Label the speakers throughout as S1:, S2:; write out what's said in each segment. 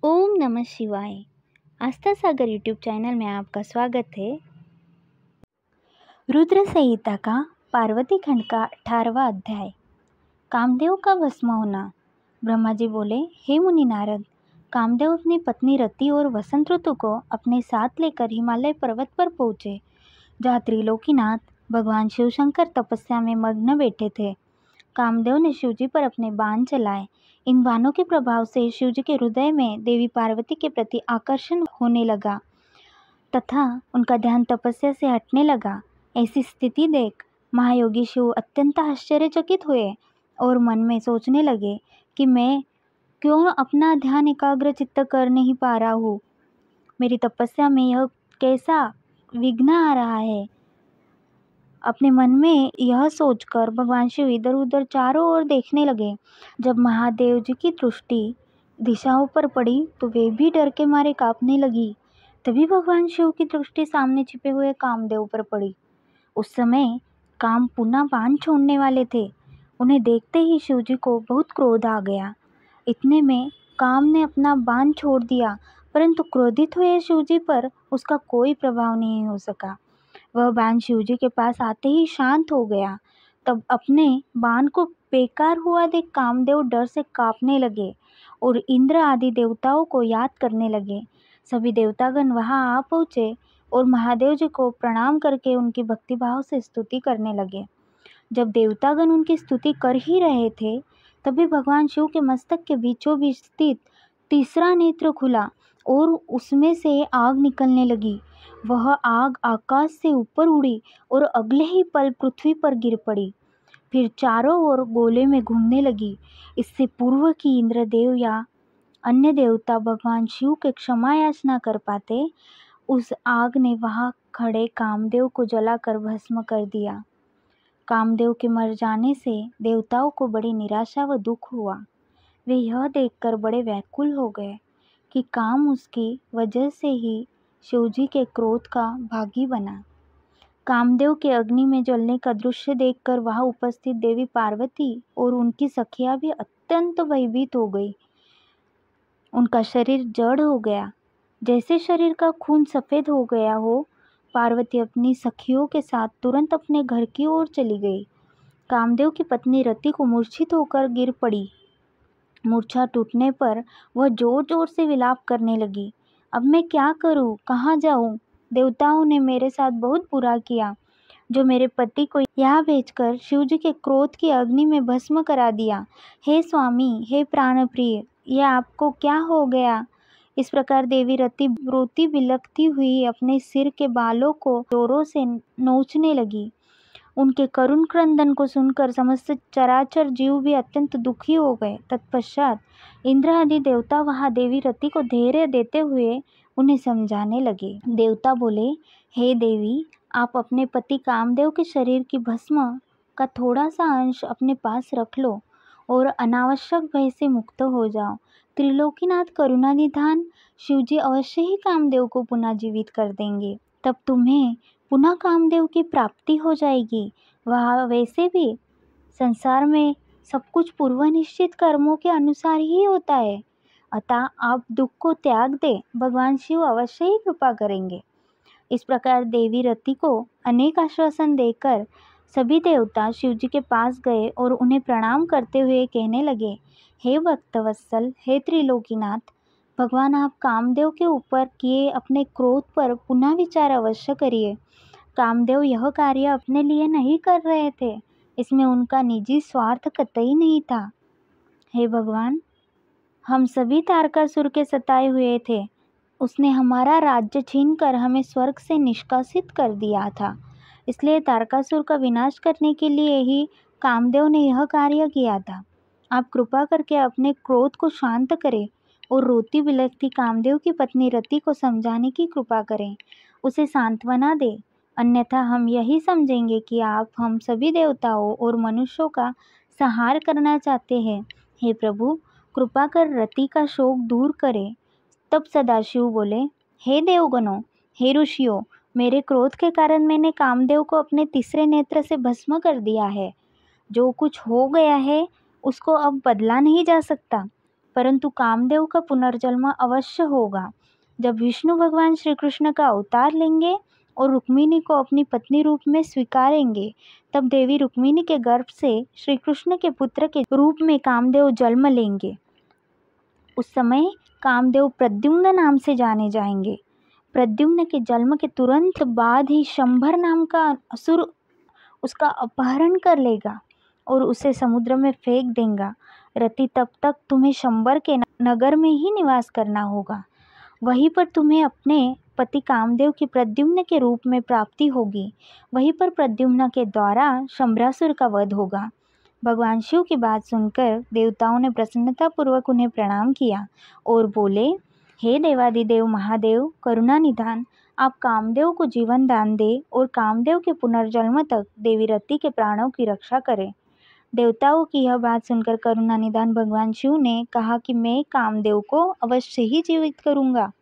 S1: ओम नमः शिवाय। आस्था सागर YouTube channel में आपका स्वागत है। रुद्र संहिता का पार्वती खंड का 18वां अध्याय। कामदेव का भस्म होना। ब्रह्मा जी बोले, हे मुनि नारद, कामदेव अपनी पत्नी रति और वसंत ऋतु को अपने साथ लेकर हिमालय पर्वत पर पहुँचे, जहाँ त्रिलोकीनाथ भगवान शिव शंकर तपस्या में मग्न बैठे थे। कामदेव ने शिवजी पर अपने बाण चलाए। इन बाणों के प्रभाव से शिवजी के हृदय में देवी पार्वती के प्रति आकर्षण होने लगा तथा उनका ध्यान तपस्या से हटने लगा। ऐसी स्थिति देख महायोगी शिव अत्यंत आश्चर्यचकित हुए और मन में सोचने लगे कि मैं क्यों अपना ध्यान एकाग्र चित्त कर नहीं पा रहा हूँ। मेरी तपस्या में यह कैसा विघ्न आ रहा है। अपने मन में यह सोचकर भगवान शिव इधर उधर चारों ओर देखने लगे। जब महादेव जी की दृष्टि दिशाओं पर पड़ी तो वे भी डर के मारे कांपने लगी। तभी भगवान शिव की दृष्टि सामने छिपे हुए कामदेव पर पड़ी। उस समय काम पुनः बाण छोड़ने वाले थे। उन्हें देखते ही शिव जी को बहुत क्रोध आ गया। इतने में काम ने अपना बाण छोड़ दिया, परंतु क्रोधित हुए शिव जी पर उसका कोई प्रभाव नहीं हो सका। वह बाण शिवजी के पास आते ही शांत हो गया। तब अपने बाण को बेकार हुआ देख कामदेव डर से कांपने लगे और इंद्र आदि देवताओं को याद करने लगे। सभी देवतागण वहां आ पहुँचे और महादेव जी को प्रणाम करके उनकी भक्तिभाव से स्तुति करने लगे। जब देवतागण उनकी स्तुति कर ही रहे थे, तभी भगवान शिव के मस्तक के बीचों बीच स्थित तीसरा नेत्र खुला और उसमें से आग निकलने लगी। वह आग आकाश से ऊपर उड़ी और अगले ही पल पृथ्वी पर गिर पड़ी, फिर चारों ओर गोले में घूमने लगी। इससे पूर्व कि इंद्रदेव या अन्य देवता भगवान शिव के क्षमा याचना कर पाते, उस आग ने वहां खड़े कामदेव को जलाकर भस्म कर दिया। कामदेव के मर जाने से देवताओं को बड़ी निराशा व दुख हुआ। वे यह देखकर बड़े व्याकुल हो गए कि काम उसकी वजह से ही शिवजी के क्रोध का भागी बना। कामदेव के अग्नि में जलने का दृश्य देखकर वहां उपस्थित देवी पार्वती और उनकी सखियां भी अत्यंत भयभीत हो गई। उनका शरीर जड़ हो गया, जैसे शरीर का खून सफ़ेद हो गया हो। पार्वती अपनी सखियों के साथ तुरंत अपने घर की ओर चली गई। कामदेव की पत्नी रति को मूर्छित होकर गिर पड़ी। मूर्छा टूटने पर वह जोर जोर से विलाप करने लगी। अब मैं क्या करूं, कहाँ जाऊं? देवताओं ने मेरे साथ बहुत बुरा किया, जो मेरे पति को यहाँ भेजकर शिवजी के क्रोध की अग्नि में भस्म करा दिया। हे स्वामी, हे प्राणप्रिय, यह आपको क्या हो गया? इस प्रकार देवी रति रोती बिलखती हुई अपने सिर के बालों को जोरों से नोचने लगी। उनके करुण क्रंदन को सुनकर समस्त चराचर जीव भी अत्यंत दुखी हो गए। तत्पश्चात इंद्र आदि देवता वहां देवी रति को धैर्य देते हुए उन्हें समझाने लगे। देवता बोले, हे देवी, आप अपने पति कामदेव के शरीर की भस्म का थोड़ा सा अंश अपने पास रख लो और अनावश्यक भय से मुक्त हो जाओ। त्रिलोकीनाथ करुणानिधान शिवजी अवश्य ही कामदेव को पुनः जीवित कर देंगे। तब तुम्हें पुनः कामदेव की प्राप्ति हो जाएगी। वह वैसे भी संसार में सब कुछ पूर्व निश्चित कर्मों के अनुसार ही होता है। अतः आप दुख को त्याग दे, भगवान शिव अवश्य ही कृपा करेंगे। इस प्रकार देवी रति को अनेक आश्वासन देकर सभी देवता शिवजी के पास गए और उन्हें प्रणाम करते हुए कहने लगे, हे भक्तवत्सल, हे त्रिलोकीनाथ, भगवान आप कामदेव के ऊपर किए अपने क्रोध पर पुनः विचार अवश्य करिए। कामदेव यह कार्य अपने लिए नहीं कर रहे थे, इसमें उनका निजी स्वार्थ कतई नहीं था। हे भगवान, हम सभी तारकासुर के सताए हुए थे। उसने हमारा राज्य छीनकर हमें स्वर्ग से निष्कासित कर दिया था। इसलिए तारकासुर का विनाश करने के लिए ही कामदेव ने यह कार्य किया था। आप कृपा करके अपने क्रोध को शांत करें और रोती बिलखती कामदेव की पत्नी रति को समझाने की कृपा करें, उसे सांत्वना दें। अन्यथा हम यही समझेंगे कि आप हम सभी देवताओं और मनुष्यों का संहार करना चाहते हैं। हे प्रभु, कृपा कर रति का शोक दूर करें। तब सदाशिव बोले, हे देवगणों, हे ऋषियों, मेरे क्रोध के कारण मैंने कामदेव को अपने तीसरे नेत्र से भस्म कर दिया है। जो कुछ हो गया है उसको अब बदला नहीं जा सकता। परंतु कामदेव का पुनर्जन्म अवश्य होगा। जब विष्णु भगवान श्री कृष्ण का अवतार लेंगे और रुक्मिणी को अपनी पत्नी रूप में स्वीकारेंगे, तब देवी रुक्मिणी के गर्भ से श्री कृष्ण के पुत्र के रूप में कामदेव जन्म लेंगे। उस समय कामदेव प्रद्युम्न नाम से जाने जाएंगे। प्रद्युम्न के जन्म के तुरंत बाद ही शंभर नाम का असुर उसका अपहरण कर लेगा और उसे समुद्र में फेंक देगा। रति, तब तक तुम्हें शंबर के नगर में ही निवास करना होगा। वहीं पर तुम्हें अपने पति कामदेव की प्रद्युम्न के रूप में प्राप्ति होगी। वहीं पर प्रद्युम्न के द्वारा शंभरासुर का वध होगा। भगवान शिव की बात सुनकर देवताओं ने प्रसन्नतापूर्वक उन्हें प्रणाम किया और बोले, हे देवादिदेव महादेव, करुणा निधान, आप कामदेव को जीवन दान दे और कामदेव के पुनर्जन्म तक देवी रति के प्राणों की रक्षा करें। देवताओं की यह बात सुनकर करुणा निधान भगवान शिव ने कहा कि मैं कामदेव को अवश्य ही जीवित करूंगा।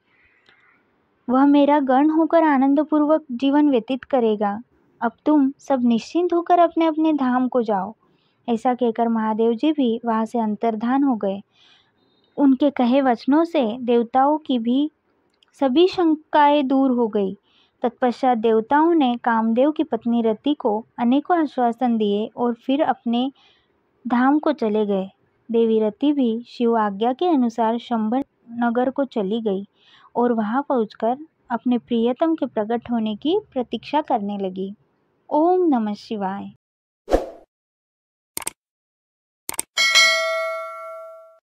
S1: वह मेरा गण होकर आनंदपूर्वक जीवन व्यतीत करेगा। अब तुम सब निश्चिंत होकर अपने अपने धाम को जाओ। ऐसा कहकर महादेव जी भी वहां से अंतर्धान हो गए। उनके कहे वचनों से देवताओं की भी सभी शंकाएं दूर हो गई। तत्पश्चात देवताओं ने कामदेव की पत्नी रति को अनेकों आश्वासन दिए और फिर अपने धाम को चले गए। देवी रति भी शिव आज्ञा के अनुसार शंभर नगर को चली गई और वहां पहुंचकर अपने प्रियतम के प्रकट होने की प्रतीक्षा करने लगी। ओम नमः शिवाय।